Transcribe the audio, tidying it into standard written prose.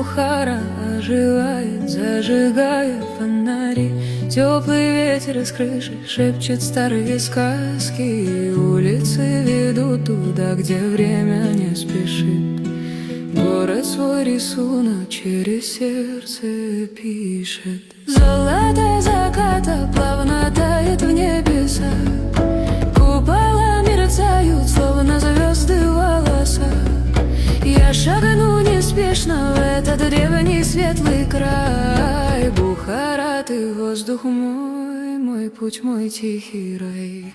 Бухара оживает, зажигая фонари. Теплый ветер с крыши шепчет старые сказки. Улицы ведут туда, где время не спешит. Город свой рисунок через сердце пишет. Золото заката плавно тает в небесах. Купола мерцают, словно звезды в волосах. Я шагну неспешно в этот древний светлый край. Бухара, ты воздух мой, мой путь, мой тихий рай.